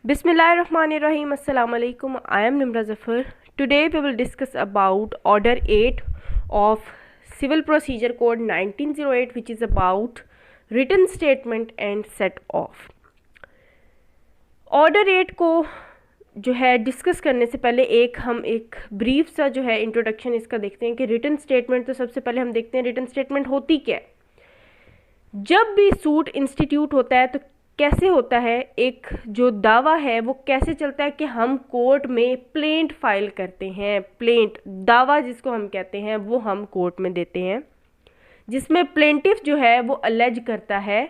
Bismillahirrahmanirrahim. Assalamu alaikum. I am Nimra Zafar. Today we will discuss about Order 8 of Civil Procedure Code 1908, which is about written statement and set off. Order 8 को जो है discuss करने से पहले हम एक brief सा जो है इंट्रोडक्शन इसका देखते हैं कि रिटन स्टेटमेंट। तो सबसे पहले हम देखते हैं रिटन स्टेटमेंट होती क्या है। जब भी सूट इंस्टीट्यूट होता है तो कैसे होता है, एक जो दावा है वो कैसे चलता है कि हम कोर्ट में प्लेंट फाइल करते हैं। प्लेंट दावा जिसको हम कहते हैं वो हम कोर्ट में देते हैं, जिसमें प्लेंटिफ जो है वो अलेज करता है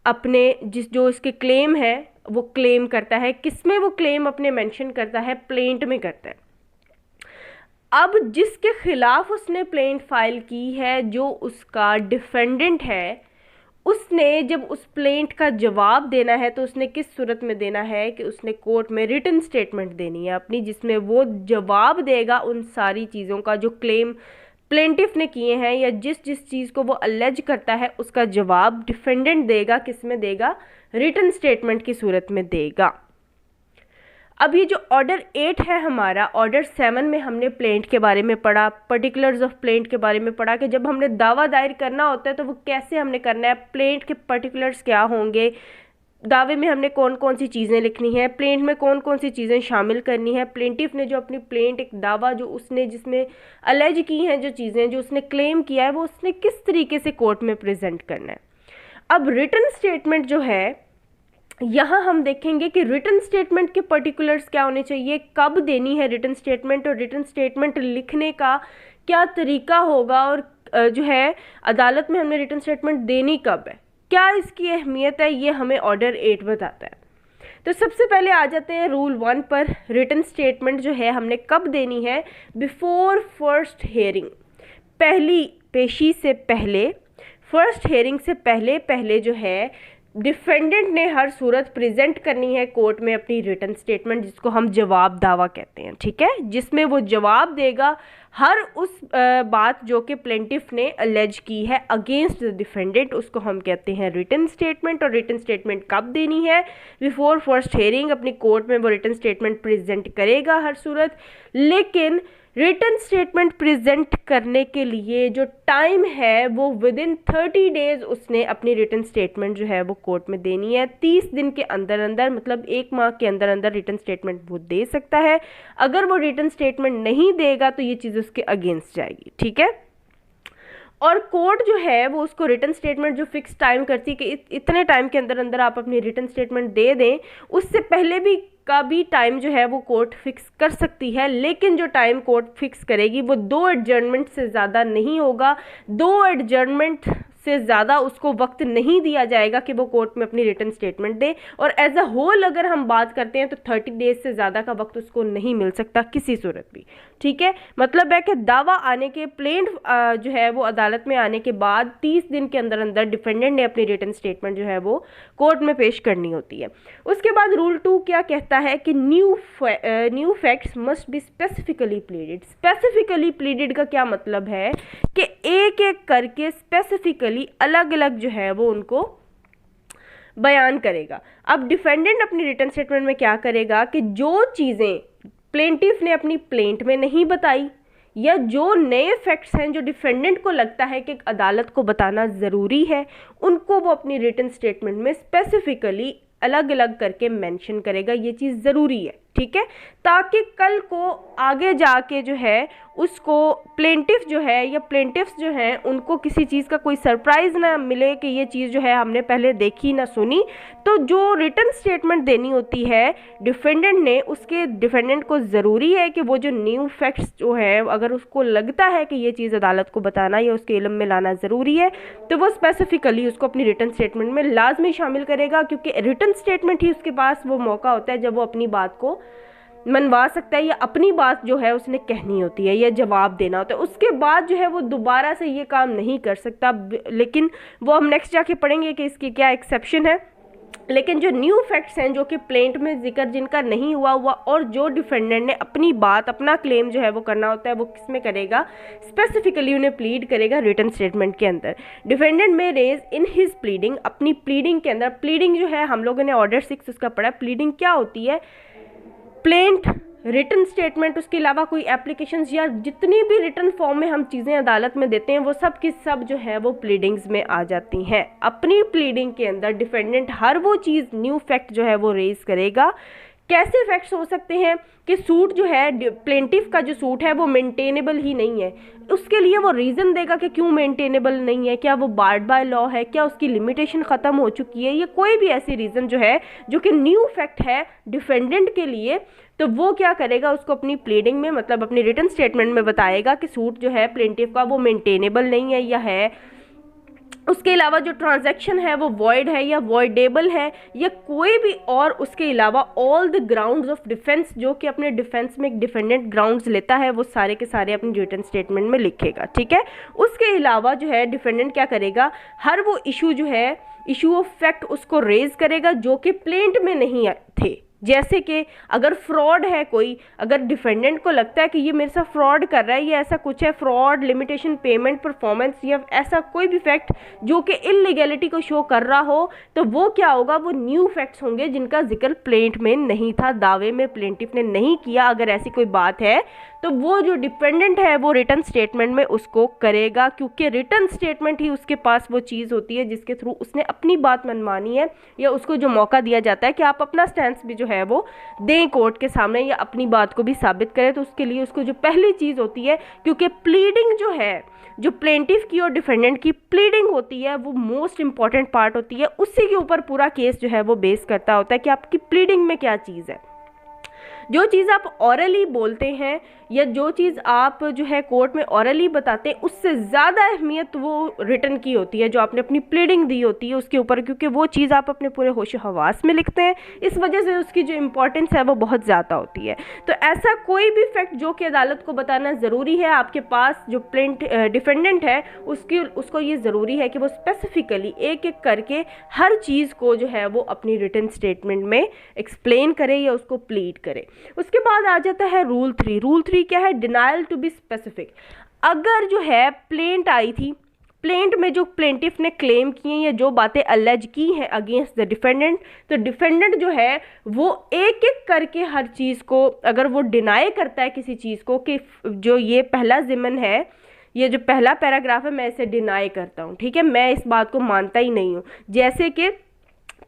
अपने जो इसके क्लेम है वो क्लेम करता है। किसमें वो क्लेम अपने मेंशन करता है? प्लेंट में करता है। अब जिसके खिलाफ उसने प्लेंट फाइल की है, जो उसका डिफेंडेंट है, उसने जब उस प्लेंट का जवाब देना है तो उसने किस सूरत में देना है कि उसने कोर्ट में रिटन स्टेटमेंट देनी है अपनी, जिसमें वो जवाब देगा उन सारी चीज़ों का जो क्लेम प्लेंटिफ ने किए हैं, या जिस चीज़ को वो अलेज करता है उसका जवाब डिफेंडेंट देगा। किस में देगा? रिटन स्टेटमेंट की सूरत में देगा। अब ये जो ऑर्डर 8 है हमारा, ऑर्डर 7 में हमने प्लेंट के बारे में पढ़ा, पर्टिकुलर्स ऑफ प्लेंट के बारे में पढ़ा कि जब हमने दावा दायर करना होता है तो वो कैसे हमने करना है, प्लेंट के पर्टिकुलर्स क्या होंगे, दावे में हमने कौन कौन सी चीज़ें लिखनी है, प्लेंट में कौन कौन सी चीज़ें शामिल करनी है, प्लेंटिफ ने जो अपनी प्लेंट एक दावा जो उसने जिसमें अलेज की हैं, जो चीज़ें जो उसने क्लेम किया है वो उसने किस तरीके से कोर्ट में प्रेजेंट करना है। अब रिटन स्टेटमेंट जो है, यहाँ हम देखेंगे कि रिटन स्टेटमेंट के पर्टिकुलर्स क्या होने चाहिए, कब देनी है रिटन स्टेटमेंट, और रिटन स्टेटमेंट लिखने का क्या तरीका होगा, और जो है अदालत में हमने रिटन स्टेटमेंट देनी कब है, क्या इसकी अहमियत है, ये हमें ऑर्डर 8 बताता है। तो सबसे पहले आ जाते हैं रूल 1 पर। रिटन स्टेटमेंट जो है हमने कब देनी है? बिफोर फर्स्ट हेयरिंग, पहली पेशी से पहले, फर्स्ट हेयरिंग से पहले जो है डिफेंडेंट ने हर सूरत प्रेजेंट करनी है कोर्ट में अपनी रिटन स्टेटमेंट, जिसको हम जवाब दावा कहते हैं, ठीक है, जिसमें वो जवाब देगा हर उस बात जो कि प्लेंटिफ ने अलेज की है अगेंस्ट द डिफेंडेंट, उसको हम कहते हैं रिटन स्टेटमेंट। और रिटन स्टेटमेंट कब देनी है? बिफोर फर्स्ट हेयरिंग, अपनी कोर्ट में वो रिटन स्टेटमेंट प्रेजेंट करेगा हर सूरत। लेकिन रिटन स्टेटमेंट प्रेजेंट करने के लिए जो टाइम है वो विद इन 30 डेज उसने अपनी रिटन स्टेटमेंट जो है वो कोर्ट में देनी है। 30 दिन के अंदर अंदर, मतलब 1 माह के अंदर अंदर रिटन स्टेटमेंट वो दे सकता है। अगर वो रिटन स्टेटमेंट नहीं देगा तो ये चीज़ उसके अगेंस्ट जाएगी, ठीक है। और कोर्ट जो है वो उसको रिटन स्टेटमेंट जो फिक्स टाइम करती है कि इतने टाइम के अंदर अंदर आप अपनी रिटन स्टेटमेंट दे दें, उससे पहले भी का भी टाइम जो है वो कोर्ट फिक्स कर सकती है। लेकिन जो टाइम कोर्ट फिक्स करेगी वो 2 एडजर्नमेंट से ज़्यादा नहीं होगा। 2 एडजर्नमेंट से ज़्यादा उसको वक्त नहीं दिया जाएगा कि वो कोर्ट में अपनी रिटन स्टेटमेंट दे। और एज अ होल अगर हम बात करते हैं तो 30 डेज से ज़्यादा का वक्त उसको नहीं मिल सकता किसी सूरत भी, ठीक है। मतलब है कि दावा आने के प्लेंट जो है वो अदालत में आने के बाद 30 दिन के अंदर अंदर डिफेंडेंट ने अपनी रिटन स्टेटमेंट जो है वो कोर्ट में पेश करनी होती है। उसके बाद रूल 2 क्या कहता है कि new facts must be specifically pleaded. Specifically pleaded का क्या मतलब है कि एक एक करके स्पेसिफिकली अलग अलग जो है वो उनको बयान करेगा। अब डिफेंडेंट अपनी रिटन स्टेटमेंट में क्या करेगा कि जो चीज़ें प्लेंटिफ ने अपनी प्लेंट में नहीं बताई, या जो नए फैक्ट्स हैं जो डिफेंडेंट को लगता है कि अदालत को बताना ज़रूरी है, उनको वो अपनी रिटन स्टेटमेंट में स्पेसिफिकली अलग अलग करके मेंशन करेगा। ये चीज़ ज़रूरी है, ठीक है, ताकि कल को आगे जाके जो है उसको प्लेंटिफ जो है या प्लेंटिफ्स जो हैं उनको किसी चीज़ का कोई सरप्राइज़ ना मिले कि ये चीज़ जो है हमने पहले देखी ना सुनी। तो जो रिटन स्टेटमेंट देनी होती है डिफेंडेंट ने, उसके डिफेंडेंट को ज़रूरी है कि वो जो न्यू फैक्ट्स जो है, अगर उसको लगता है कि ये चीज़ अदालत को बताना या उसके इल्म में लाना ज़रूरी है, तो वो स्पेसिफिकली उसको अपनी रिटन स्टेटमेंट में लाजमी शामिल करेगा, क्योंकि रिटन स्टेटमेंट ही उसके पास वो मौका होता है जब वो अपनी बात को मनवा सकता है या अपनी बात जो है उसने कहनी होती है या जवाब देना होता है। उसके बाद जो है वो दोबारा से ये काम नहीं कर सकता। लेकिन वो हम नेक्स्ट जाके पढ़ेंगे कि इसकी क्या एक्सेप्शन है। लेकिन जो न्यू फैक्ट्स हैं जो कि प्लेंट में जिक्र जिनका नहीं हुआ और जो डिफेंडेंट ने अपनी बात अपना क्लेम जो है वो करना होता है वो किस में करेगा, स्पेसिफिकली उन्हें प्लीड करेगा रिटन स्टेटमेंट के अंदर। डिफेंडेंट में रेज इन हिज प्लीडिंग, अपनी प्लीडिंग के अंदर, प्लीडिंग जो है हम लोगों ने ऑर्डर 6 उसका पढ़ा, प्लीडिंग क्या होती है, प्लेंट रिटन स्टेटमेंट, उसके अलावा कोई एप्लीकेशंस या जितनी भी रिटन फॉर्म में हम चीज़ें अदालत में देते हैं वो सब की सब जो है वो प्लीडिंग्स में आ जाती हैं। अपनी प्लीडिंग के अंदर डिफेंडेंट हर वो चीज़ न्यू फैक्ट जो है वो रेज करेगा। कैसे फैक्ट्स हो सकते हैं कि सूट जो है, प्लेंटिफ का जो सूट है वो मेंटेनेबल ही नहीं है, उसके लिए वो रीज़न देगा कि क्यों मेंटेनेबल नहीं है, क्या वो बार्ड बाय लॉ है, क्या उसकी लिमिटेशन ख़त्म हो चुकी है, या कोई भी ऐसी रीज़न जो है जो कि न्यू फैक्ट है डिफेंडेंट के लिए, तो वो क्या करेगा, उसको अपनी प्लीडिंग में मतलब अपनी रिटन स्टेटमेंट में बताएगा कि सूट जो है प्लेंटिफ का वो मेंटेनेबल नहीं है या है। उसके अलावा जो ट्रांजैक्शन है वो वॉइड है या वॉइडेबल है, या कोई भी और उसके अलावा all the grounds of defence जो कि अपने डिफेंस में एक डिफेंडेंट ग्राउंड्स लेता है वो सारे के सारे अपनी रिटन स्टेटमेंट में लिखेगा। ठीक है, उसके अलावा जो है डिफेंडेंट क्या करेगा, हर वो इशू जो है, इशू ऑफ फैक्ट उसको रेज करेगा जो कि प्लेंट में नहीं थे। जैसे कि अगर फ्रॉड है कोई, अगर डिफेंडेंट को लगता है कि ये मेरे साथ फ्रॉड कर रहा है, ये ऐसा कुछ है, फ्रॉड, लिमिटेशन, पेमेंट, परफॉर्मेंस, या ऐसा कोई भी फैक्ट जो कि इलीगैलिटी को शो कर रहा हो, तो वो क्या होगा, वो न्यू फैक्ट्स होंगे जिनका जिक्र प्लेंट में नहीं था, दावे में प्लेंटिफ ने नहीं किया। अगर ऐसी कोई बात है तो वो जो डिपेंडेंट है वो रिटन स्टेटमेंट में उसको करेगा, क्योंकि रिटन स्टेटमेंट ही उसके पास वो चीज़ होती है जिसके थ्रू उसने अपनी बात मनवानी है, या उसको जो मौका दिया जाता है कि आप अपना स्टैंस भी जो है वो दें कोर्ट के सामने या अपनी बात को भी साबित करें। तो उसके लिए उसको जो पहली चीज़ होती है, क्योंकि प्लीडिंग जो है, जो प्लेंटिफ की और डिफेंडेंट की प्लीडिंग होती है वो मोस्ट इंपॉर्टेंट पार्ट होती है, उसी के ऊपर पूरा केस जो है वो बेस करता होता है कि आपकी प्लीडिंग में क्या चीज़ है। जो चीज़ आप ऑरली बोलते हैं या जो चीज़ आप जो है कोर्ट में ऑरली बताते हैं, उससे ज़्यादा अहमियत वो रिटन की होती है जो आपने अपनी प्लीडिंग दी होती है उसके ऊपर, क्योंकि वो चीज़ आप अपने पूरे होश हवास में लिखते हैं, इस वजह से उसकी जो इम्पोर्टेंस है वो बहुत ज़्यादा होती है। तो ऐसा कोई भी फैक्ट जो कि अदालत को बताना ज़रूरी है, आपके पास जो डिफेंडेंट है उसको ये ज़रूरी है कि वो स्पेसिफिकली एक एक करके हर चीज़ को जो है वो अपनी रिटन स्टेटमेंट में एक्सप्लेन करे या उसको प्लीड करे। उसके बाद आ जाता है रूल 3। रूल 3 क्या है, डिनायल टू बी स्पेसिफिक। अगर जो है प्लेंट आई थी, प्लेंट में जो प्लेंटिफ ने क्लेम किए या जो बातें अलेज की हैं अगेंस्ट द डिफेंडेंट, तो डिफेंडेंट जो है वो एक एक करके हर चीज़ को, अगर वो डिनाई करता है किसी चीज़ को कि जो ये पहला ज़िमन है, ये जो पहला पैराग्राफ है, मैं इसे डिनाई करता हूँ, ठीक है, मैं इस बात को मानता ही नहीं हूँ। जैसे कि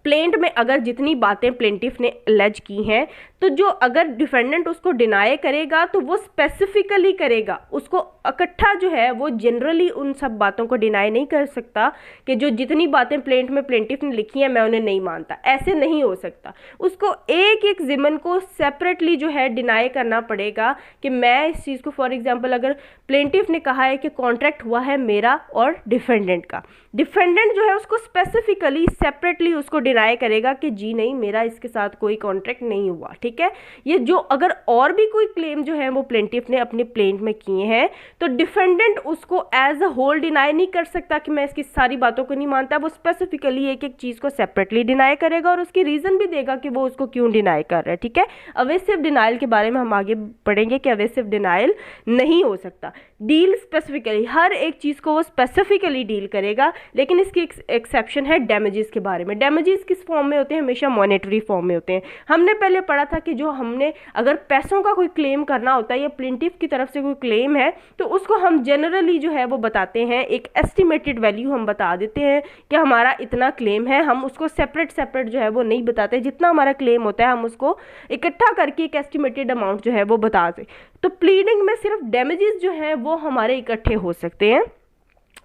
प्लेंट में अगर जितनी बातें प्लेंटिफ ने अलेज की हैं, तो जो अगर डिफेंडेंट उसको डिनाई करेगा तो वो स्पेसिफिकली करेगा, उसको इकट्ठा जो है वो जनरली उन सब बातों को डिनाई नहीं कर सकता कि जो जितनी बातें प्लेंट में प्लेंटिफ ने लिखी हैं मैं उन्हें नहीं मानता, ऐसे नहीं हो सकता। उसको एक एक ज़िमन को सेपरेटली जो है डिनाई करना पड़ेगा कि मैं इस चीज़ को, फॉर एग्जांपल अगर प्लेंटिफ ने कहा है कि कॉन्ट्रैक्ट हुआ है मेरा और डिफेंडेंट का, डिफेंडेंट जो है उसको स्पेसिफिकली सेपरेटली उसको डिनाई करेगा कि जी नहीं, मेरा इसके साथ कोई कॉन्ट्रैक्ट नहीं हुआ, ठीक है। ये जो अगर और भी कोई क्लेम जो है वो प्लेंटिफ ने अपने प्लेंट में किए हैं, तो डिफेंडेंट उसको एज अ होल डिनाई नहीं कर सकता कि मैं इसकी सारी बातों को नहीं मानता, वो स्पेसिफिकली एक एक चीज़ को सेपरेटली डिनाई करेगा और उसकी रीज़न भी देगा कि वो उसको क्यों डिनाई कर रहा है, ठीक है। अवेसिव डिनाइल के बारे में हम आगे पढ़ेंगे कि अवेसिव डिनाइल नहीं हो सकता। डील स्पेसिफिकली, हर एक चीज़ को वो स्पेसिफिकली डील करेगा, लेकिन इसकी एक्सेप्शन है डैमेजेस के बारे में। डैमेजेस किस फॉर्म में होते हैं, हमेशा मॉनेटरी फॉर्म में होते हैं। हमने पहले पढ़ा था कि जो हमने अगर पैसों का कोई क्लेम करना होता है या प्लेंटिफ की तरफ से कोई क्लेम है, तो उसको हम जनरली जो है वो बताते हैं, एक एस्टिमेटेड वैल्यू हम बता देते हैं कि हमारा इतना क्लेम है, हम उसको सेपरेट जो है वो नहीं बताते, जितना हमारा क्लेम होता है हम उसको इकट्ठा करके एक एस्टिमेटेड अमाउंट जो है वो बता दें। तो प्लीडिंग में सिर्फ डैमेजेस जो हैं वो हमारे इकट्ठे हो सकते हैं,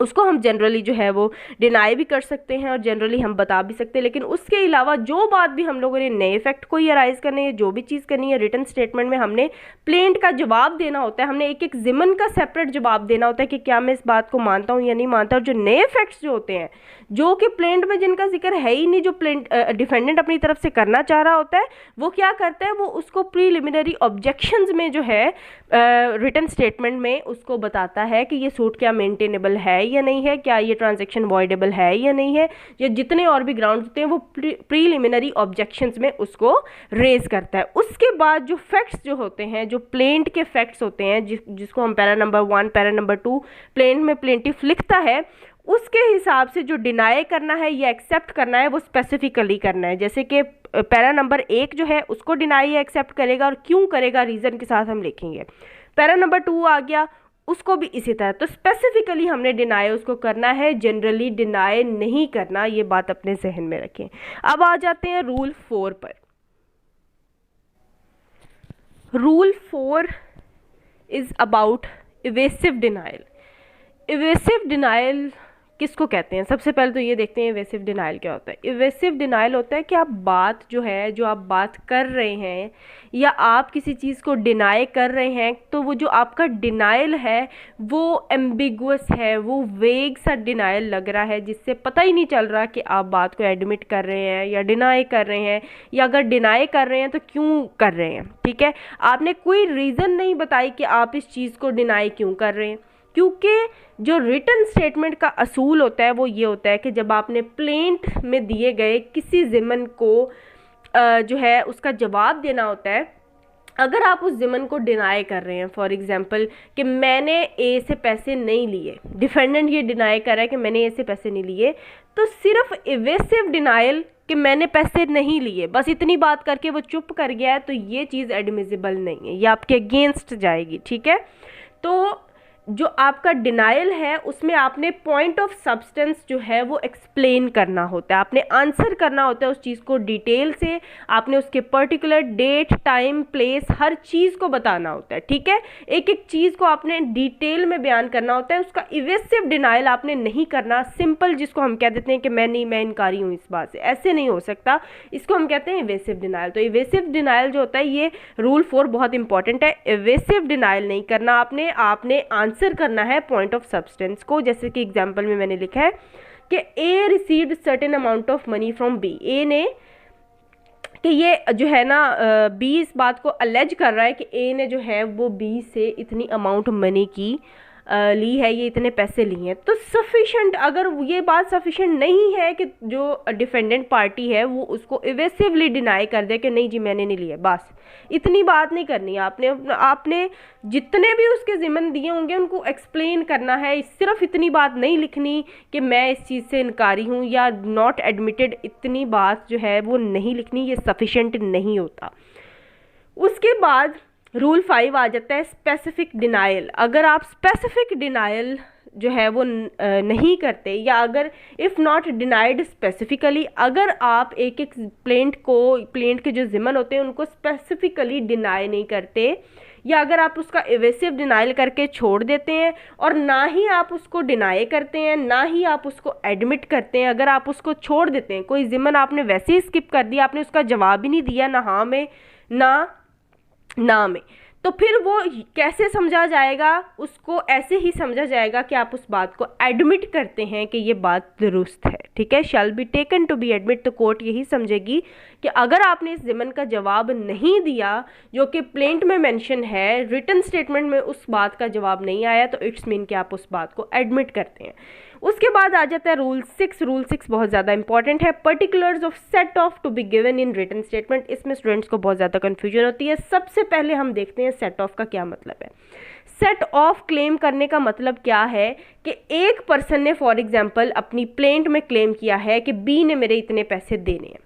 उसको हम जनरली जो है वो डिनाई भी कर सकते हैं और जनरली हम बता भी सकते हैं, लेकिन उसके अलावा जो बात भी हम लोगों ने नए फैक्ट को ही अराइज करने है, जो भी चीज़ करनी है, रिटन स्टेटमेंट में हमने प्लेंट का जवाब देना होता है, हमने एक एक ज़िमन का सेपरेट जवाब देना होता है कि क्या मैं इस बात को मानता हूँ या नहीं मानता। और जो नए फैक्ट्स जो होते हैं जो कि प्लेंट में जिनका जिक्र है ही नहीं, जो डिफेंडेंट अपनी तरफ से करना चाह रहा होता है, वो क्या करता है, वो उसको प्रीलिमिनरी ऑब्जेक्शंस में जो है रिटन स्टेटमेंट में उसको बताता है कि ये सूट क्या मेंटेनेबल है है या नहीं है, क्या ये ट्रांजैक्शन वॉइडेबल है या नहीं है, या जितने और भी ग्राउंड्स होते हैं वो प्रीलिमिनरी ऑब्जेक्शंस में उसको रेज करता है। उसके बाद जो फैक्ट्स जो होते हैं, जो प्लेंट के फैक्ट्स होते हैं, जिसको हम para number 1 para number 2 plaint में प्लेंटिफ लिखता है, उसके हिसाब से जो डिनाई करना है या एक्सेप्ट करना है वो स्पेसिफिकली करना है। जैसे कि पैरा नंबर 1 जो है उसको डिनाई या एक्सेप्ट करेगा और क्यों करेगा रीज़न के साथ हम लिखेंगे। पैरा नंबर 2 आ गया, उसको भी इसी तरह। तो स्पेसिफिकली हमने डिनाई उसको करना है, जनरली डिनाई नहीं करना, ये बात अपने जहन में रखें। अब आ जाते हैं रूल 4 पर। Rule 4 is about evasive denial. Evasive denial किसको कहते हैं? सबसे पहले तो ये देखते हैं इवेसिव डिनाइल क्या होता है। इवेसिव डिनाइल होता है कि आप बात जो है, जो आप बात कर रहे हैं या आप किसी चीज़ को डिनाई कर रहे हैं, तो वो जो आपका डिनाइल है वो एम्बिगुअस है, वो वेग सा डिनाइल लग रहा है, जिससे पता ही नहीं चल रहा कि आप बात को एडमिट कर रहे हैं या डिनाई कर रहे हैं, या अगर डिनाई कर रहे हैं तो क्यों कर रहे हैं। ठीक है, आपने कोई रीज़न नहीं बताई कि आप इस चीज़ को डिनाई क्यों कर रहे हैं। क्योंकि जो रिटन स्टेटमेंट का असूल होता है वो ये होता है कि जब आपने प्लेंट में दिए गए किसी ज़िमन को जो है उसका जवाब देना होता है, अगर आप उस ज़िमन को डिनाई कर रहे हैं, फॉर एग्जांपल कि मैंने ए से पैसे नहीं लिए, डिफेंडेंट ये डिनाई कर रहा है कि मैंने ए से पैसे नहीं लिए, तो सिर्फ इवेसिव डिनाइल कि मैंने पैसे नहीं लिए, बस इतनी बात करके वो चुप कर गया है, तो ये चीज़ एडमिसिबल नहीं है, ये आपके अगेंस्ट जाएगी। ठीक है, तो जो आपका डिनाइल है उसमें आपने पॉइंट ऑफ सब्सटेंस जो है वो एक्सप्लेन करना होता है, आपने आंसर करना होता है उस चीज़ को डिटेल से, आपने उसके पर्टिकुलर डेट, टाइम, प्लेस, हर चीज़ को बताना होता है। ठीक है, एक एक चीज़ को आपने डिटेल में बयान करना होता है। उसका इवेसिव डिनाइल आपने नहीं करना, सिंपल जिसको हम कह देते हैं कि मैं इनकारी हूँ इस बात से, ऐसे नहीं हो सकता, इसको हम कहते हैं इवेसिव डिनाइल। तो इवेसिव डिनाइल जो होता है, ये रूल 4 बहुत इंपॉर्टेंट है। इवेसिव डिनाइल नहीं करना आपने आंसर करना है पॉइंट ऑफ सब्सटेंस को। जैसे कि एग्जांपल में मैंने लिखा है कि A received certain amount of money from B, A ने कि ये जो है ना बी इस बात को अलेज कर रहा है कि ए ने जो है वो बी से इतनी अमाउंट मनी की ली है, ये इतने पैसे लिए हैं। तो सफिशेंट, अगर ये बात सफिशेंट नहीं है कि जो डिफेंडेंट पार्टी है वो उसको इवेसिवली डिनाई कर दे कि नहीं जी मैंने नहीं लिया, बस इतनी बात नहीं करनी है आपने जितने भी उसके ज़िम्मन दिए होंगे उनको एक्सप्लेन करना है। सिर्फ इतनी बात नहीं लिखनी कि मैं इस चीज़ से इनकारी हूँ या नॉट एडमिटेड, इतनी बात जो है वो नहीं लिखनी, ये सफिशेंट नहीं होता। उसके बाद रूल 5 आ जाता है स्पेसिफिक डिनाइल। अगर आप स्पेसिफिक डिनाइल जो है वो नहीं करते, या अगर इफ़ नॉट डिनाइड स्पेसिफिकली, अगर आप एक एक प्लेंट के जो ज़िमन होते हैं उनको स्पेसिफिकली डिनाई नहीं करते, या अगर आप उसका इवेसिव डिनाइल करके छोड़ देते हैं और ना ही आप उसको डिनाई करते हैं ना ही आप उसको एडमिट करते हैं, अगर आप उसको छोड़ देते हैं, कोई ज़िमन आपने वैसे ही स्किप कर दिया, आपने उसका जवाब ही नहीं दिया ना हाँ में ना में, तो फिर वो कैसे समझा जाएगा? उसको ऐसे ही समझा जाएगा कि आप उस बात को एडमिट करते हैं कि ये बात दुरुस्त है। ठीक है, shall be taken to be admit, तो कोर्ट यही समझेगी कि अगर आपने इस ज़िमन का जवाब नहीं दिया जो कि प्लेंट में मेंशन है, रिटन स्टेटमेंट में उस बात का जवाब नहीं आया, तो इट्स मीन कि आप उस बात को एडमिट करते हैं। उसके बाद आ जाता है रूल 6। रूल 6 बहुत ज़्यादा इंपॉर्टेंट है, particulars of set off to be given in written statement. इसमें स्टूडेंट्स को बहुत ज़्यादा कन्फ्यूजन होती है। सबसे पहले हम देखते हैं सेट ऑफ का क्या मतलब है। सेट ऑफ क्लेम करने का मतलब क्या है कि एक पर्सन ने फॉर एग्जांपल अपनी प्लेंट में क्लेम किया है कि बी ने मेरे इतने पैसे देने हैं।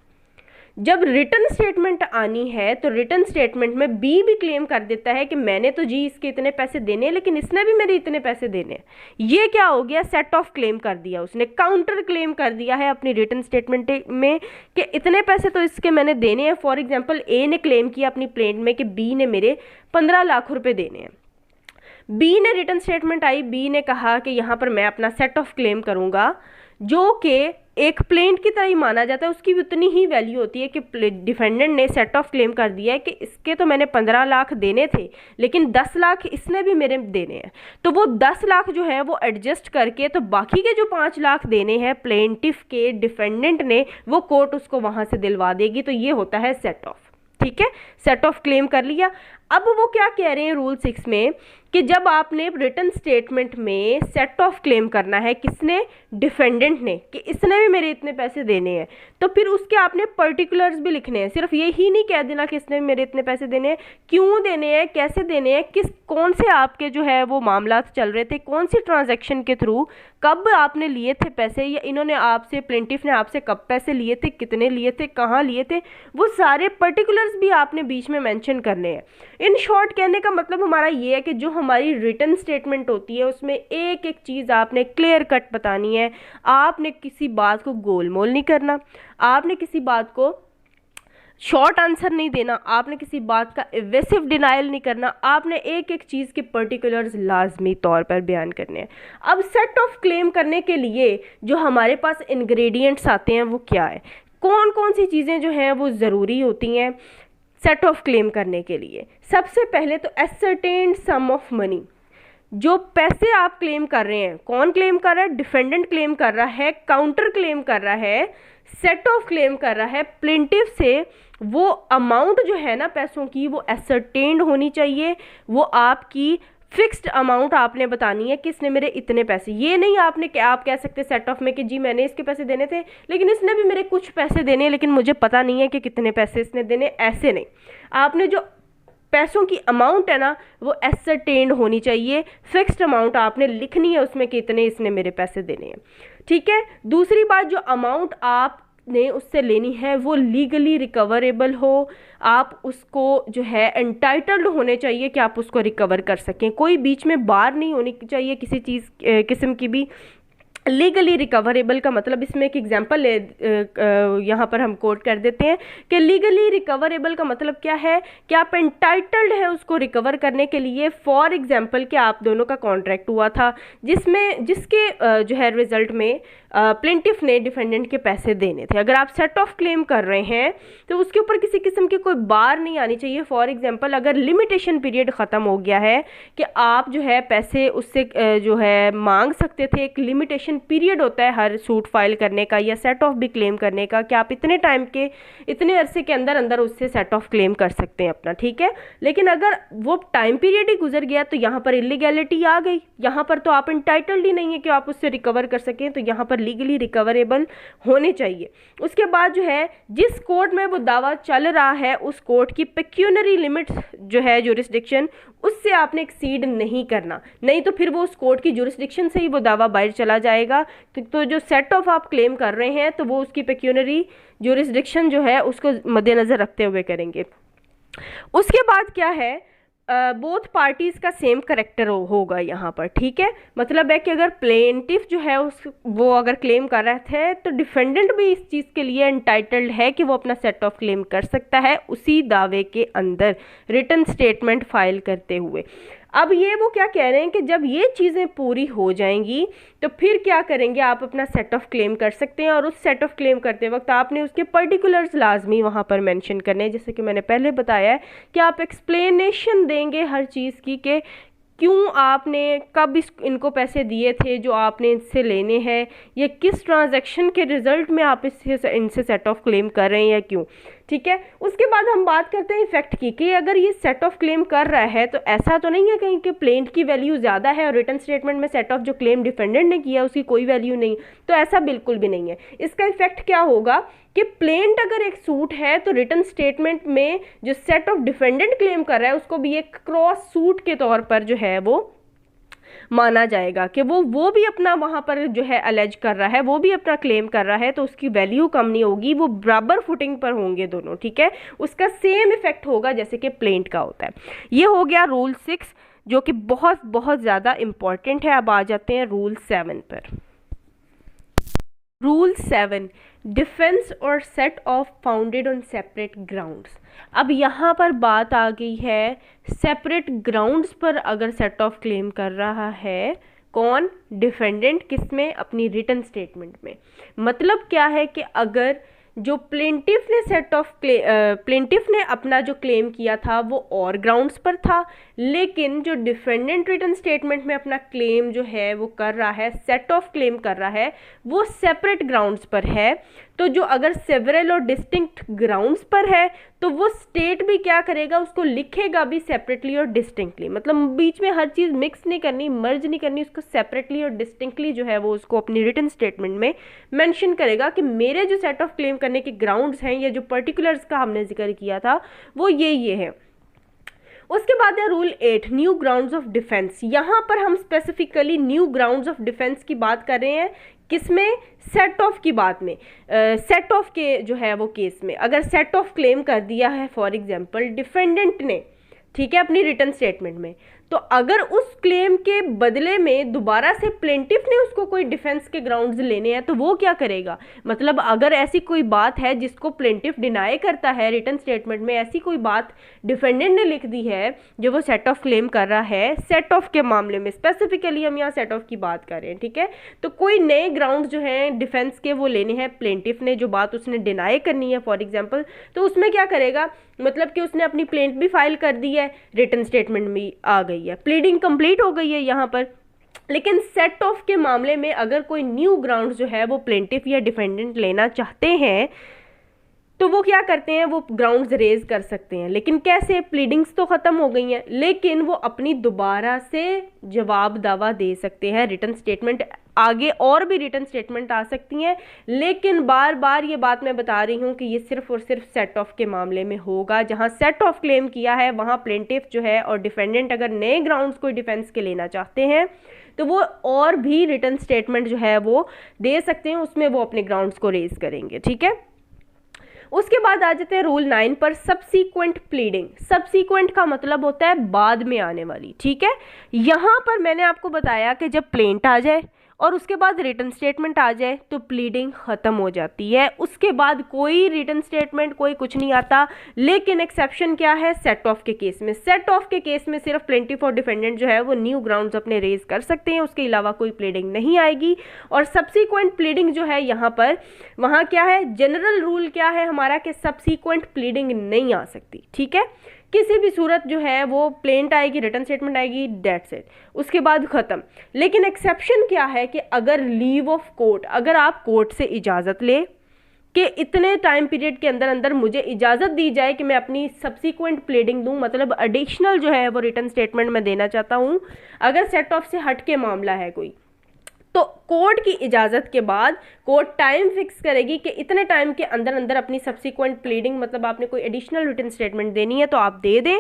जब रिटन स्टेटमेंट आनी है तो रिटन स्टेटमेंट में बी भी क्लेम कर देता है कि मैंने तो जी इसके इतने पैसे देने हैं लेकिन इसने भी मेरे इतने पैसे देने हैं। ये क्या हो गया? सेट ऑफ क्लेम कर दिया, उसने काउंटर क्लेम कर दिया है अपनी रिटन स्टेटमेंट में कि इतने पैसे तो इसके मैंने देने हैं। फॉर एग्जाम्पल ए ने क्लेम किया अपनी प्लेंट में कि बी ने मेरे 15 लाख रुपए देने हैं। बी ने रिटन स्टेटमेंट आई, बी ने कहा कि यहाँ पर मैं अपना सेट ऑफ क्लेम करूँगा, जो कि एक प्लेंट की तरह ही माना जाता है, उसकी भी उतनी ही वैल्यू होती है कि डिफेंडेंट ने सेट ऑफ क्लेम कर दिया है कि इसके तो मैंने 15 लाख देने थे लेकिन 10 लाख इसने भी मेरे देने हैं, तो वो 10 लाख जो है वो एडजस्ट करके तो बाकी के जो 5 लाख देने हैं प्लेंटिफ के डिफेंडेंट ने, वो कोर्ट उसको वहाँ से दिलवा देगी। तो ये होता है सेट ऑफ। ठीक है, सेट ऑफ क्लेम कर लिया। अब वो क्या कह रहे हैं रूल 6 में कि जब आपने रिटन स्टेटमेंट में सेट ऑफ क्लेम करना है, किसने, डिफेंडेंट ने, कि इसने भी मेरे इतने पैसे देने हैं, तो फिर उसके आपने पर्टिकुलर्स भी लिखने हैं। सिर्फ ये ही नहीं कह देना कि इसने भी मेरे इतने पैसे देने हैं, क्यों देने हैं, कैसे देने हैं, किस कौन से आपके जो है वो मामला चल रहे थे, कौन सी ट्रांजैक्शन के थ्रू, कब आपने लिए थे पैसे, या इन्होंने आपसे, प्लेंटिफ ने आपसे कब पैसे लिए थे, कितने लिए थे, कहाँ लिए थे, वो सारे पर्टिकुलर्स भी आपने बीच में मेंशन करने हैं। इन शॉर्ट कहने का मतलब हमारा ये है कि जो हमारी रिटन स्टेटमेंट होती है उसमें एक एक चीज़ आपने क्लियर कट बतानी है। आपने किसी बात को गोलमोल नहीं करना, आपने किसी बात को शॉर्ट आंसर नहीं देना, आपने किसी बात का इवेसिव डिनाइल नहीं करना, आपने एक एक चीज़ के पर्टिकुलर्स लाजमी तौर पर बयान करने हैं। अब सेट ऑफ क्लेम करने के लिए जो हमारे पास इंग्रेडिएंट्स आते हैं वो क्या है, कौन कौन सी चीज़ें जो हैं वो ज़रूरी होती हैं सेट ऑफ क्लेम करने के लिए। सबसे पहले तो एसर्टेन्ड सम ऑफ मनी, जो पैसे आप क्लेम कर रहे हैं, कौन क्लेम कर रहा है, डिफेंडेंट क्लेम कर रहा है, काउंटर क्लेम कर रहा है, सेट ऑफ क्लेम कर रहा है प्लेंटिफ से, वो अमाउंट जो है ना पैसों की वो एसर्टेन्ड होनी चाहिए, वो आपकी फिक्स्ड अमाउंट आपने बतानी है कि इसने मेरे इतने पैसे, ये नहीं आप कह सकते सेट ऑफ में कि जी मैंने इसके पैसे देने थे लेकिन इसने भी मेरे कुछ पैसे देने हैं लेकिन मुझे पता नहीं है कि कितने पैसे इसने देने, ऐसे नहीं। आपने जो पैसों की अमाउंट है ना वो एसर्टेन्ड होनी चाहिए, फिक्स्ड अमाउंट आपने लिखनी है उसमें कि इतने इसने मेरे पैसे देने हैं, ठीक है। दूसरी बात, जो अमाउंट आप ने उससे लेनी है वो लीगली रिकवरेबल हो, आप उसको जो है एंटाइटल्ड होने चाहिए कि आप उसको रिकवर कर सकें, कोई बीच में बार नहीं होनी चाहिए किसी चीज़ किस्म की भी। लीगली रिकवरेबल का मतलब, इसमें एक एग्जांपल यहाँ पर हम कोट कर देते हैं कि लीगली रिकवरेबल का मतलब क्या है कि आप एंटाइटल्ड है उसको रिकवर करने के लिए। फॉर एग्जांपल कि आप दोनों का कॉन्ट्रैक्ट हुआ था जिसके जो है रिजल्ट में प्लेंटिफ ने डिफेंडेंट के पैसे देने थे, अगर आप सेट ऑफ क्लेम कर रहे हैं तो उसके ऊपर किसी किस्म की कोई बार नहीं आनी चाहिए। फॉर एग्जांपल अगर लिमिटेशन पीरियड ख़त्म हो गया है कि आप जो है पैसे उससे जो है मांग सकते थे, एक लिमिटेशन पीरियड होता है हर सूट फाइल करने का या सेट ऑफ भी क्लेम करने का कि आप इतने टाइम के इतने अरसे के अंदर अंदर उससे सेट ऑफ क्लेम कर सकते हैं अपना, ठीक है। लेकिन अगर वो टाइम पीरियड ही गुजर गया तो यहाँ पर इलीगैलिटी आ गई, यहाँ पर तो आप इंटाइटल्ड ही नहीं है कि आप उससे रिकवर कर सकें, तो यहाँ पर लीगली रिकवरेबल होने चाहिए। उसके बाद जो है जिस कोर्ट में वो दावा चल रहा है उस कोर्ट की पेक्यूनरी लिमिट जो है जुरिस्डिक्शन, उससे आपने एक्सीड नहीं करना, नहीं तो फिर वो उस कोर्ट की जुरिस्डिक्शन से ही वो दावा बाहर चला जाएगा। तो जो सेट ऑफ आप क्लेम कर रहे हैं तो वो उसकी पेक्यूनरी जुरिस्डिक्शन जो है उसको मद्देनज़र रखते हुए करेंगे। उसके बाद क्या है, बोथ पार्टीज़ का सेम करेक्टर होगा यहाँ पर, ठीक है। मतलब है कि अगर प्लेंटिफ जो है वो अगर क्लेम कर रहे थे तो डिफेंडेंट भी इस चीज़ के लिए एंटाइटल्ड है कि वो अपना सेट ऑफ क्लेम कर सकता है उसी दावे के अंदर रिटन स्टेटमेंट फाइल करते हुए। अब ये वो क्या कह रहे हैं कि जब ये चीज़ें पूरी हो जाएंगी तो फिर क्या करेंगे, आप अपना सेट ऑफ क्लेम कर सकते हैं और उस सेट ऑफ क्लेम करते वक्त आपने उसके पर्टिकुलर्स लाजमी वहाँ पर मेंशन करने हैं। जैसे कि मैंने पहले बताया है कि आप एक्सप्लेनेशन देंगे हर चीज़ की कि क्यों आपने कब इनको पैसे दिए थे जो आपने इससे लेने हैं, या किस ट्रांजैक्शन के रिजल्ट में आप इनसे सेट ऑफ क्लेम कर रहे हैं या क्यों, ठीक है। उसके बाद हम बात करते हैं इफेक्ट की कि अगर ये सेट ऑफ क्लेम कर रहा है तो ऐसा तो नहीं है कहीं कि प्लेंट की वैल्यू ज़्यादा है और रिटन स्टेटमेंट में सेट ऑफ जो क्लेम डिफेंडेंट ने किया उसकी कोई वैल्यू नहीं, तो ऐसा बिल्कुल भी नहीं है। इसका इफेक्ट क्या होगा कि प्लेंट अगर एक सूट है तो रिटन स्टेटमेंट में जो सेट ऑफ डिफेंडेंट क्लेम कर रहा है उसको भी एक क्रॉस सूट के तौर पर जो है वो माना जाएगा कि वो भी अपना वहाँ पर जो है अलेज कर रहा है, वो भी अपना क्लेम कर रहा है, तो उसकी वैल्यू कम नहीं होगी, वो बराबर फुटिंग पर होंगे दोनों, ठीक है। उसका सेम इफेक्ट होगा जैसे कि प्लेंट का होता है। ये हो गया रूल 6 जो कि बहुत बहुत ज़्यादा इम्पॉर्टेंट है। अब आ जाते हैं रूल 7 पर। रूल 7, डिफेंस और set of founded on separate grounds. अब यहाँ पर बात आ गई है सेपरेट ग्राउंड्स पर अगर सेट ऑफ क्लेम कर रहा है कौन, डिफेंडेंट, किसमें, अपनी रिटन स्टेटमेंट में। मतलब क्या है कि अगर जो प्लेंटिफ ने अपना जो क्लेम किया था वो और ग्राउंड्स पर था, लेकिन जो डिफेंडेंट रिटन स्टेटमेंट में अपना क्लेम जो है वो कर रहा है, सेट ऑफ क्लेम कर रहा है, वो सेपरेट ग्राउंड्स पर है, तो जो अगर सेवरल और डिस्टिंक्ट ग्राउंड्स पर है तो वो स्टेट भी क्या करेगा, उसको लिखेगा भी सेपरेटली और डिस्टिंक्टली, मतलब बीच में हर चीज़ मिक्स नहीं करनी, मर्ज नहीं करनी, उसको सेपरेटली और डिस्टिंक्टली जो है वो उसको अपनी रिटन स्टेटमेंट में मेंशन करेगा कि मेरे जो सेट ऑफ क्लेम करने के ग्राउंड्स हैं या जो पर्टिकुलर्स का हमने जिक्र किया था वो ये है। उसके बाद है rule 8, new grounds of defence. यहाँ पर हम specifically new grounds of defence की बात कर रहे हैं, किसमें, सेट ऑफ की बात में, सेट ऑफ के जो है वो केस में। अगर सेट ऑफ क्लेम कर दिया है फॉर एग्जांपल डिफेंडेंट ने, ठीक है, अपनी रिटन स्टेटमेंट में, तो अगर उस क्लेम के बदले में दोबारा से प्लेंटिफ ने उसको कोई डिफेंस के ग्राउंड्स लेने हैं तो वो क्या करेगा, मतलब अगर ऐसी कोई बात है जिसको प्लेंटिफ डिनाई करता है रिटन स्टेटमेंट में, ऐसी कोई बात डिफेंडेंट ने लिख दी है जो वो सेट ऑफ क्लेम कर रहा है, सेट ऑफ के मामले में स्पेसिफिकली हम यहाँ सेट ऑफ की बात कर रहे हैं, ठीक है, तो कोई नए ग्राउंड जो हैं डिफेंस के वो लेने हैं प्लेंटिफ ने, जो बात उसने डिनाई करनी है फॉर एग्जाम्पल, तो उसमें क्या करेगा, मतलब कि उसने अपनी प्लेंट भी फाइल कर दी है, रिटन स्टेटमेंट भी आ गई है, प्लीडिंग कंप्लीट हो गई है यहाँ पर। लेकिन सेट ऑफ के मामले में अगर कोई न्यू ग्राउंड जो है वो प्लेंटिफ या डिफेंडेंट लेना चाहते हैं तो वो क्या करते हैं, वो ग्राउंड्स रेज कर सकते हैं, लेकिन कैसे, प्लीडिंग्स तो ख़त्म हो गई हैं, लेकिन वो अपनी दोबारा से जवाब दावा दे सकते हैं, रिटन स्टेटमेंट आगे और भी रिटन स्टेटमेंट आ सकती हैं, लेकिन बार बार ये बात मैं बता रही हूँ कि ये सिर्फ और सिर्फ सेट ऑफ के मामले में होगा, जहाँ सेट ऑफ क्लेम किया है वहाँ प्लेंटिफ जो है और डिफेंडेंट अगर नए ग्राउंड्स कोई डिफेंस के लेना चाहते हैं तो वो और भी रिटन स्टेटमेंट जो है वो दे सकते हैं, उसमें वो अपने ग्राउंड्स को रेज करेंगे, ठीक है। उसके बाद आ जाते हैं रूल 9 पर, सबसीक्वेंट प्लीडिंग। सबसीक्वेंट का मतलब होता है बाद में आने वाली, ठीक है। यहाँ पर मैंने आपको बताया कि जब प्लेंट आ जाए और उसके बाद रिटन स्टेटमेंट आ जाए तो प्लीडिंग ख़त्म हो जाती है, उसके बाद कोई रिटन स्टेटमेंट कोई कुछ नहीं आता। लेकिन एक्सेप्शन क्या है, सेट ऑफ के केस में, सेट ऑफ के केस में सिर्फ प्लेंटिफ और डिफेंडेंट जो है वो न्यू ग्राउंड्स अपने रेज कर सकते हैं, उसके अलावा कोई प्लीडिंग नहीं आएगी। और सब्सीक्वेंट प्लीडिंग जो है यहाँ पर, वहाँ क्या है, जनरल रूल क्या है हमारा कि सब्सीक्वेंट प्लीडिंग नहीं आ सकती, ठीक है, किसी भी सूरत जो है वो प्लेंट आएगी, रिटन स्टेटमेंट आएगी, डेट्स इट, उसके बाद ख़त्म। लेकिन एक्सेप्शन क्या है कि अगर लीव ऑफ कोर्ट, अगर आप कोर्ट से इजाज़त ले कि इतने टाइम पीरियड के अंदर अंदर मुझे इजाज़त दी जाए कि मैं अपनी सब्सीक्वेंट प्लीडिंग दूं, मतलब एडिशनल जो है वो रिटन स्टेटमेंट मैं देना चाहता हूं, अगर सेट ऑफ से हट के मामला है कोई, तो कोर्ट की इजाज़त के बाद कोर्ट टाइम फिक्स करेगी कि इतने टाइम के अंदर अंदर अपनी सब्सीक्वेंट प्लीडिंग, मतलब आपने कोई एडिशनल रिटन स्टेटमेंट देनी है तो आप दे दें,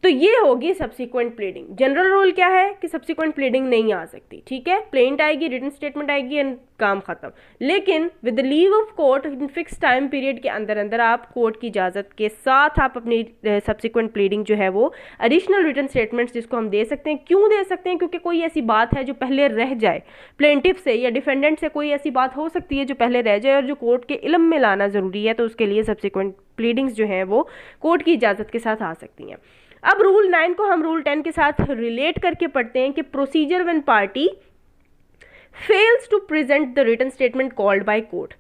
तो ये होगी सब्सीक्वेंट प्लीडिंग। जनरल रूल क्या है कि सब्सीक्वेंट प्लीडिंग नहीं आ सकती, ठीक है, प्लेंट आएगी, रिटन स्टेटमेंट आएगी एंड काम खत्म। लेकिन with the leave of court in fix time period के अंदर अंदर आप कोर्ट की इजाज़त के साथ आप अपनी सब्सीक्वेंट प्लीडिंग जो है वो एडिशनल रिटन स्टेटमेंट्स जिसको हम दे सकते हैं। क्यों दे सकते हैं, क्योंकि कोई ऐसी बात है जो पहले रह जाए, प्लेंटिफ से या डिफेंडेंट से कोई ऐसी बात हो सकती है जो पहले रह जाए और जो कोर्ट के इल्म में लाना ज़रूरी है, तो उसके लिए सब्सीक्वेंट प्लीडिंग्स जो हैं वो कोर्ट की इजाज़त के साथ आ सकती हैं। अब रूल 9 को हम रूल 10 के साथ रिलेट करके पढ़ते हैं कि procedure when party fails to present the written statement called by court.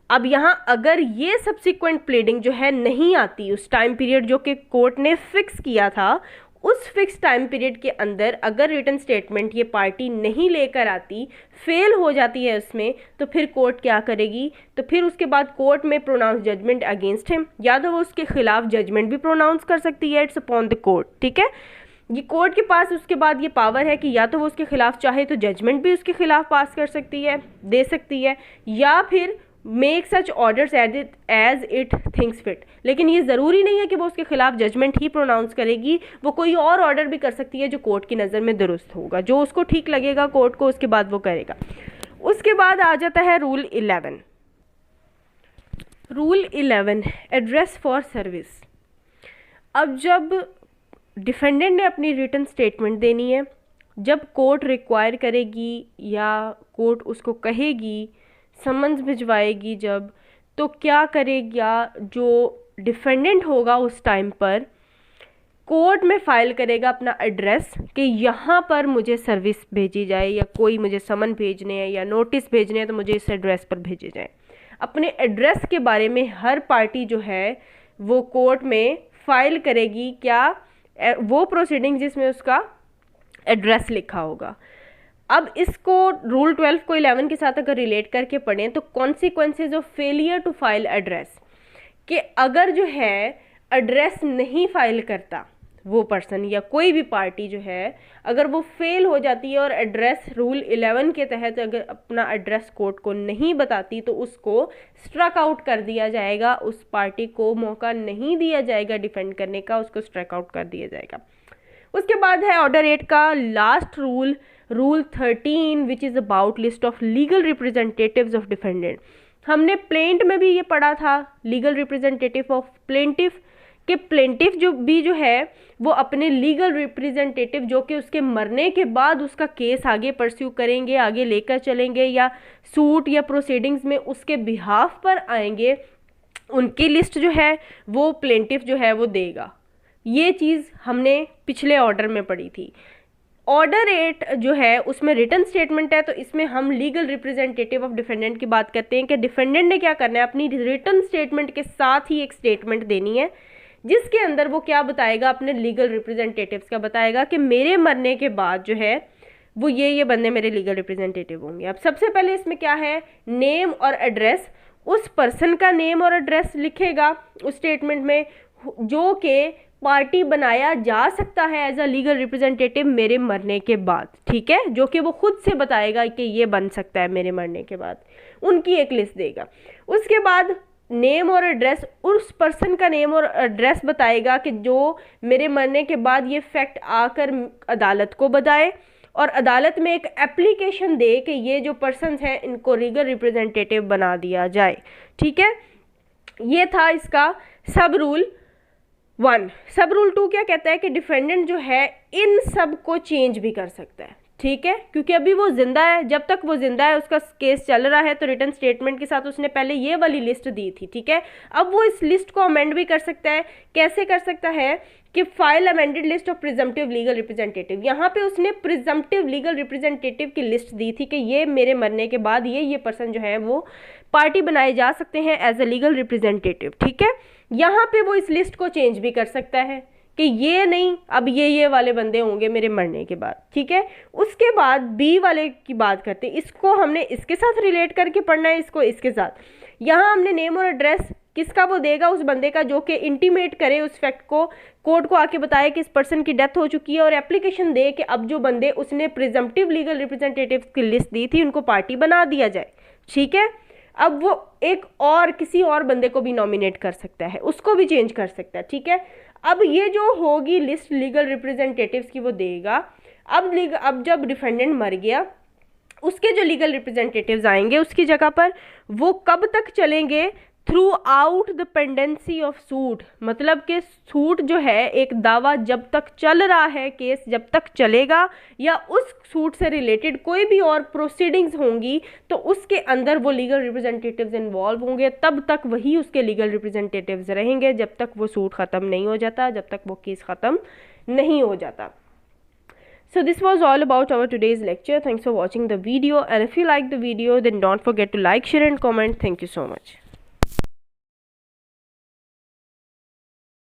अब यहाँ अगर ये सब्सिक्वेंट प्लीडिंग जो है नहीं आती उस टाइम पीरियड जो कि कोर्ट ने फिक्स किया था, उस फिक्स टाइम पीरियड के अंदर अगर रिटन स्टेटमेंट ये पार्टी नहीं लेकर आती, फेल हो जाती है उसमें, तो फिर कोर्ट क्या करेगी, तो फिर उसके बाद कोर्ट में प्रोनाउंस जजमेंट अगेंस्ट हिम, या तो वो उसके खिलाफ जजमेंट भी प्रोनाउंस कर सकती है, इट्स अपॉन द कोर्ट, ठीक है। ये कोर्ट के पास उसके बाद ये पावर है कि या तो वो उसके खिलाफ चाहे तो जजमेंट भी उसके खिलाफ पास कर सकती है, दे सकती है, या फिर make such orders as it thinks fit. लेकिन ये ज़रूरी नहीं है कि वो उसके खिलाफ जजमेंट ही प्रोनाउंस करेगी, वो कोई और ऑर्डर भी कर सकती है जो कोर्ट की नज़र में दुरुस्त होगा, जो उसको ठीक लगेगा कोर्ट को, उसके बाद वो करेगा। उसके बाद आ जाता है rule 11। Rule 11 address for service. अब जब डिफेंडेंट ने अपनी रिटन स्टेटमेंट देनी है, जब कोर्ट रिक्वायर करेगी या कोर्ट उसको कहेगी, समन्स भिजवाएगी जब, तो क्या करेगा, जो डिफेंडेंट होगा उस टाइम पर कोर्ट में फाइल करेगा अपना एड्रेस कि यहाँ पर मुझे सर्विस भेजी जाए, या कोई मुझे समन भेजने हैं या नोटिस भेजने हैं तो मुझे इस एड्रेस पर भेजे जाए। अपने एड्रेस के बारे में हर पार्टी जो है वो कोर्ट में फाइल करेगी क्या, वो प्रोसीडिंग जिसमें उसका एड्रेस लिखा होगा। अब इसको रूल 12 को 11 के साथ अगर रिलेट करके पढ़ें तो consequences of failure to file address, कि अगर जो है एड्रेस नहीं फाइल करता वो पर्सन या कोई भी पार्टी जो है, अगर वो फेल हो जाती है और एड्रेस रूल 11 के तहत अगर अपना एड्रेस कोर्ट को नहीं बताती तो उसको स्ट्रक आउट कर दिया जाएगा, उस पार्टी को मौका नहीं दिया जाएगा डिफेंड करने का, उसको स्ट्रक आउट कर दिया जाएगा। उसके बाद है ऑर्डर 8 का last rule, rule 13, which is about list of legal representatives of defendant. हमने प्लेंट में भी ये पढ़ा था, लीगल रिप्रेजेंटेटिव ऑफ प्लेंटिफ, कि प्लेंटिफ जो है वो अपने लीगल रिप्रेजेंटेटिव जो कि उसके मरने के बाद उसका केस आगे परस्यू करेंगे, आगे लेकर चलेंगे या सूट या प्रोसीडिंग्स में उसके बिहाफ पर आएंगे, उनकी लिस्ट जो है वो प्लेंटिफ जो है वो देगा। ये चीज़ हमने पिछले ऑर्डर में पढ़ी थी। ऑर्डर 8 जो है उसमें रिटन स्टेटमेंट है, तो इसमें हम लीगल रिप्रेजेंटेटिव ऑफ डिफेंडेंट की बात करते हैं कि डिफेंडेंट ने क्या करना है, अपनी रिटन स्टेटमेंट के साथ ही एक स्टेटमेंट देनी है जिसके अंदर वो क्या बताएगा, अपने लीगल रिप्रेजेंटेटिव्स का बताएगा कि मेरे मरने के बाद जो है वो ये बंदे मेरे लीगल रिप्रेजेंटेटिव होंगे। अब सबसे पहले इसमें क्या है, नेम और एड्रेस, उस पर्सन का नेम और एड्रेस लिखेगा उस स्टेटमेंट में जो कि पार्टी बनाया जा सकता है एज अ लीगल रिप्रेजेंटेटिव मेरे मरने के बाद, ठीक है, जो कि वो खुद से बताएगा कि ये बन सकता है मेरे मरने के बाद, उनकी एक लिस्ट देगा। उसके बाद नेम और एड्रेस, उस पर्सन का नेम और एड्रेस बताएगा कि जो मेरे मरने के बाद ये फैक्ट आकर अदालत को बताए और अदालत में एक एप्लीकेशन दे कि ये जो पर्सन है इनको लीगल रिप्रेजेंटेटिव बना दिया जाए, ठीक है। ये था इसका सब रूल 1। सब रूल 2 क्या कहता है कि डिफेंडेंट जो है इन सब को चेंज भी कर सकता है, ठीक है, क्योंकि अभी वो जिंदा है, जब तक वो जिंदा है उसका केस चल रहा है, तो रिटन स्टेटमेंट के साथ उसने पहले ये वाली लिस्ट दी थी, ठीक है। अब वो इस लिस्ट को अमेंड भी कर सकता है। कैसे कर सकता है कि file amended list of presumptive legal representative, यहाँ पे उसने प्रिजम्पटिव लीगल रिप्रेजेंटेटिव की लिस्ट दी थी कि ये मेरे मरने के बाद ये पर्सन जो है वो पार्टी बनाए जा सकते हैं एज अ लीगल रिप्रेजेंटेटिव, ठीक है। यहाँ पे वो इस लिस्ट को चेंज भी कर सकता है कि ये नहीं, अब ये वाले बंदे होंगे मेरे मरने के बाद, ठीक है। उसके बाद बी वाले की बात करते हैं, इसको हमने इसके साथ रिलेट करके पढ़ना है, इसको इसके साथ। यहाँ हमने नेम और एड्रेस किसका वो देगा, उस बंदे का जो कि इंटीमेट करे उस फैक्ट को, कोर्ट को आके बताए कि इस पर्सन की डेथ हो चुकी है और एप्लीकेशन दे कि अब जो बंदे उसने प्रिजम्पटिव लीगल रिप्रेजेंटेटिव की लिस्ट दी थी उनको पार्टी बना दिया जाए, ठीक है। अब वो एक और किसी और बंदे को भी नॉमिनेट कर सकता है, उसको भी चेंज कर सकता है, ठीक है। अब ये जो होगी लिस्ट लीगल रिप्रेजेंटेटिव्स की वो देगा। अब जब डिफेंडेंट मर गया उसके जो लीगल रिप्रेजेंटेटिव्स आएंगे उसकी जगह पर, वो कब तक चलेंगे, through out the pendency of suit, मतलब कि सूट जो है एक दावा जब तक चल रहा है, केस जब तक चलेगा या उस सूट से रिलेटेड कोई भी और प्रोसीडिंग्स होंगी तो उसके अंदर वो लीगल रिप्रेजेंटेटिव्स इन्वॉल्व होंगे, तब तक वही उसके लीगल रिप्रेजेंटेटिव्स रहेंगे जब तक वो सूट ख़त्म नहीं हो जाता, जब तक वो केस ख़त्म नहीं हो जाता। So this was all about our today's lecture. Thanks for watching the video, and if you like the video then don't forget to like, share and comment. Thank you so much.